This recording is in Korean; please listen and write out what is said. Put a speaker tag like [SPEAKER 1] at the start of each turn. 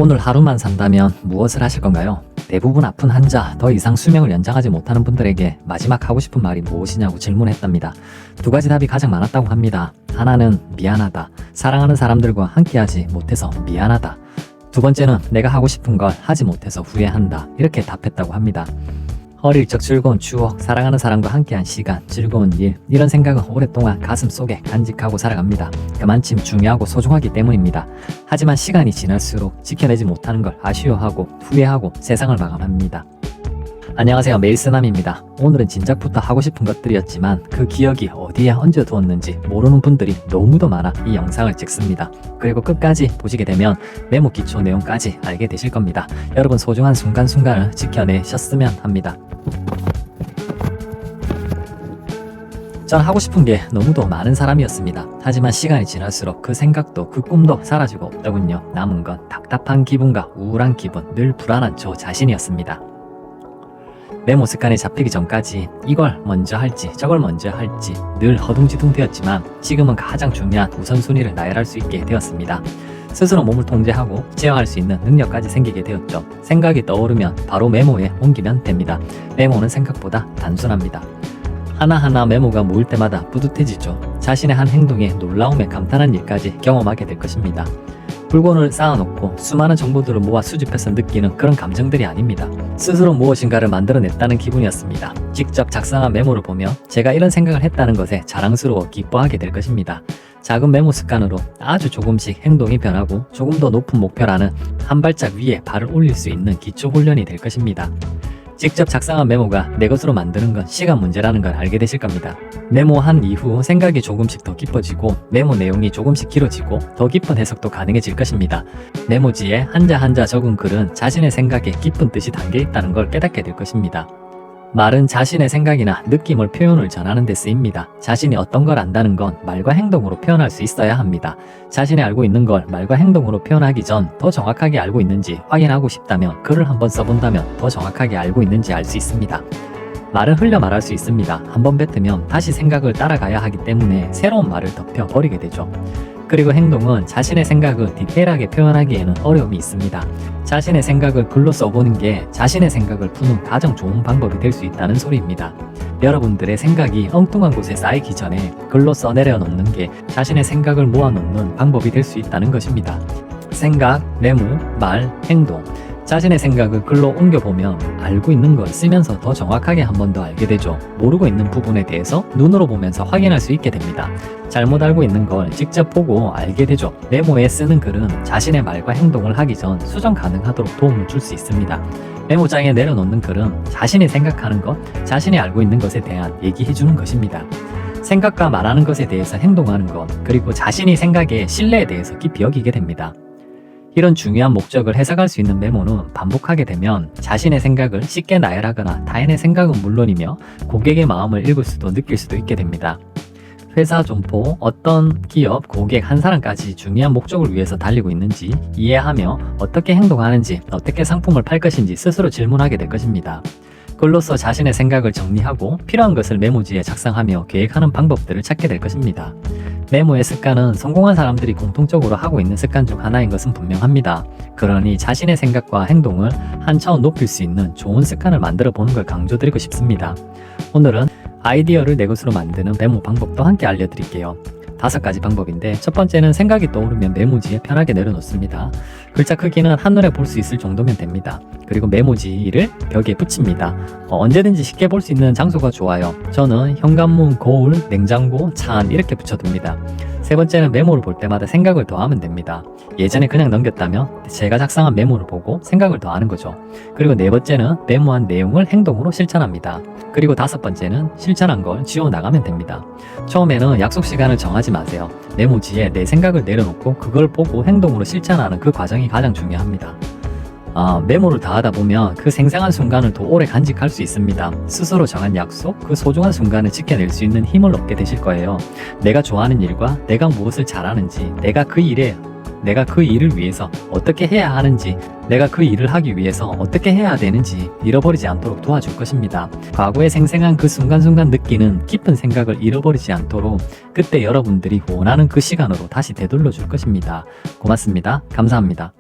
[SPEAKER 1] 오늘 하루만 산다면 무엇을 하실 건가요? 대부분 아픈 환자, 더 이상 수명을 연장하지 못하는 분들에게 마지막 하고 싶은 말이 무엇이냐고 질문했답니다. 두 가지 답이 가장 많았다고 합니다. 하나는 미안하다. 사랑하는 사람들과 함께하지 못해서 미안하다. 두 번째는 내가 하고 싶은 걸 하지 못해서 후회한다. 이렇게 답했다고 합니다. 어릴 적 즐거운 추억, 사랑하는 사람과 함께한 시간, 즐거운 일, 이런 생각은 오랫동안 가슴 속에 간직하고 살아갑니다. 그만큼 중요하고 소중하기 때문입니다. 하지만 시간이 지날수록 지켜내지 못하는 걸 아쉬워하고 후회하고 세상을 마감합니다. 안녕하세요, 메일스남입니다. 오늘은 진작부터 하고 싶은 것들이었지만 그 기억이 어디에 언제 두었는지 모르는 분들이 너무도 많아 이 영상을 찍습니다. 그리고 끝까지 보시게 되면 메모 기초 내용까지 알게 되실 겁니다. 여러분 소중한 순간순간을 지켜내셨으면 합니다. 전 하고 싶은 게 너무도 많은 사람이었습니다. 하지만 시간이 지날수록 그 생각도 그 꿈도 사라지고 없더군요. 남은 건 답답한 기분과 우울한 기분, 늘 불안한 저 자신이었습니다. 메모 습관에 잡히기 전까지 이걸 먼저 할지 저걸 먼저 할지 늘 허둥지둥 되었지만 지금은 가장 중요한 우선순위를 나열할 수 있게 되었습니다. 스스로 몸을 통제하고 제어할 수 있는 능력까지 생기게 되었죠. 생각이 떠오르면 바로 메모에 옮기면 됩니다. 메모는 생각보다 단순합니다. 하나하나 메모가 모일 때마다 뿌듯해지죠. 자신의 한 행동에 놀라움에 감탄한 일까지 경험하게 될 것입니다. 물건을 쌓아놓고 수많은 정보들을 모아 수집해서 느끼는 그런 감정들이 아닙니다. 스스로 무엇인가를 만들어냈다는 기분이었습니다. 직접 작성한 메모를 보며 제가 이런 생각을 했다는 것에 자랑스러워 기뻐하게 될 것입니다. 작은 메모 습관으로 아주 조금씩 행동이 변하고 조금 더 높은 목표라는 한 발짝 위에 발을 올릴 수 있는 기초 훈련이 될 것입니다. 직접 작성한 메모가 내 것으로 만드는 건 시간 문제라는 걸 알게 되실 겁니다. 메모한 이후 생각이 조금씩 더 깊어지고 메모 내용이 조금씩 길어지고 더 깊은 해석도 가능해질 것입니다. 메모지에 한자 한자 적은 글은 자신의 생각에 깊은 뜻이 담겨 있다는 걸 깨닫게 될 것입니다. 말은 자신의 생각이나 느낌을 표현을 전하는 데 쓰입니다. 자신이 어떤 걸 안다는 건 말과 행동으로 표현할 수 있어야 합니다. 자신이 알고 있는 걸 말과 행동으로 표현하기 전 더 정확하게 알고 있는지 확인하고 싶다면 글을 한번 써본다면 더 정확하게 알고 있는지 알 수 있습니다. 말은 흘려 말할 수 있습니다. 한번 뱉으면 다시 생각을 따라가야 하기 때문에 새로운 말을 덮여 버리게 되죠. 그리고 행동은 자신의 생각을 디테일하게 표현하기에는 어려움이 있습니다. 자신의 생각을 글로 써보는 게 자신의 생각을 푸는 가장 좋은 방법이 될 수 있다는 소리입니다. 여러분들의 생각이 엉뚱한 곳에 쌓이기 전에 글로 써내려 놓는 게 자신의 생각을 모아놓는 방법이 될 수 있다는 것입니다. 생각, 메모, 말, 행동. 자신의 생각을 글로 옮겨보면 알고 있는 걸 쓰면서 더 정확하게 한 번 더 알게 되죠. 모르고 있는 부분에 대해서 눈으로 보면서 확인할 수 있게 됩니다. 잘못 알고 있는 걸 직접 보고 알게 되죠. 메모에 쓰는 글은 자신의 말과 행동을 하기 전 수정 가능하도록 도움을 줄 수 있습니다. 메모장에 내려놓는 글은 자신이 생각하는 것, 자신이 알고 있는 것에 대한 얘기해주는 것입니다. 생각과 말하는 것에 대해서 행동하는 것, 그리고 자신이 생각의 신뢰에 대해서 깊이 여기게 됩니다. 이런 중요한 목적을 해석할 수 있는 메모는 반복하게 되면 자신의 생각을 쉽게 나열하거나 타인의 생각은 물론이며 고객의 마음을 읽을 수도 느낄 수도 있게 됩니다. 회사 점포, 어떤 기업, 고객 한 사람까지 중요한 목적을 위해서 달리고 있는지 이해하며 어떻게 행동하는지, 어떻게 상품을 팔 것인지 스스로 질문하게 될 것입니다. 글로써 자신의 생각을 정리하고 필요한 것을 메모지에 작성하며 계획하는 방법들을 찾게 될 것입니다. 메모의 습관은 성공한 사람들이 공통적으로 하고 있는 습관 중 하나인 것은 분명합니다. 그러니 자신의 생각과 행동을 한 차원 높일 수 있는 좋은 습관을 만들어 보는 걸 강조드리고 싶습니다. 오늘은 아이디어를 내 것으로 만드는 메모 방법도 함께 알려드릴게요. 5가지 방법인데 첫 번째는 생각이 떠오르면 메모지에 편하게 내려놓습니다. 글자 크기는 한눈에 볼 수 있을 정도면 됩니다. 그리고 메모지를 벽에 붙입니다. 언제든지 쉽게 볼 수 있는 장소가 좋아요. 저는 현관문, 거울, 냉장고, 차 안 이렇게 붙여둡니다. 세 번째는 메모를 볼 때마다 생각을 더하면 됩니다. 예전에 그냥 넘겼다면 제가 작성한 메모를 보고 생각을 더하는 거죠. 그리고 네 번째는 메모한 내용을 행동으로 실천합니다. 그리고 5번째는 실천한 걸 지워나가면 됩니다. 처음에는 약속 시간을 정하지 마세요. 메모지에 내 생각을 내려놓고 그걸 보고 행동으로 실천하는 그 과정이 가장 중요합니다. 메모를 다 하다 보면 그 생생한 순간을 더 오래 간직할 수 있습니다. 스스로 정한 약속, 그 소중한 순간을 지켜낼 수 있는 힘을 얻게 되실 거예요. 내가 좋아하는 일과 내가 무엇을 잘하는지, 내가 그 일을 위해서 어떻게 해야 하는지, 내가 그 일을 하기 위해서 어떻게 해야 되는지 잃어버리지 않도록 도와줄 것입니다. 과거의 생생한 그 순간순간 느끼는 깊은 생각을 잃어버리지 않도록 그때 여러분들이 원하는 그 시간으로 다시 되돌려 줄 것입니다. 고맙습니다. 감사합니다.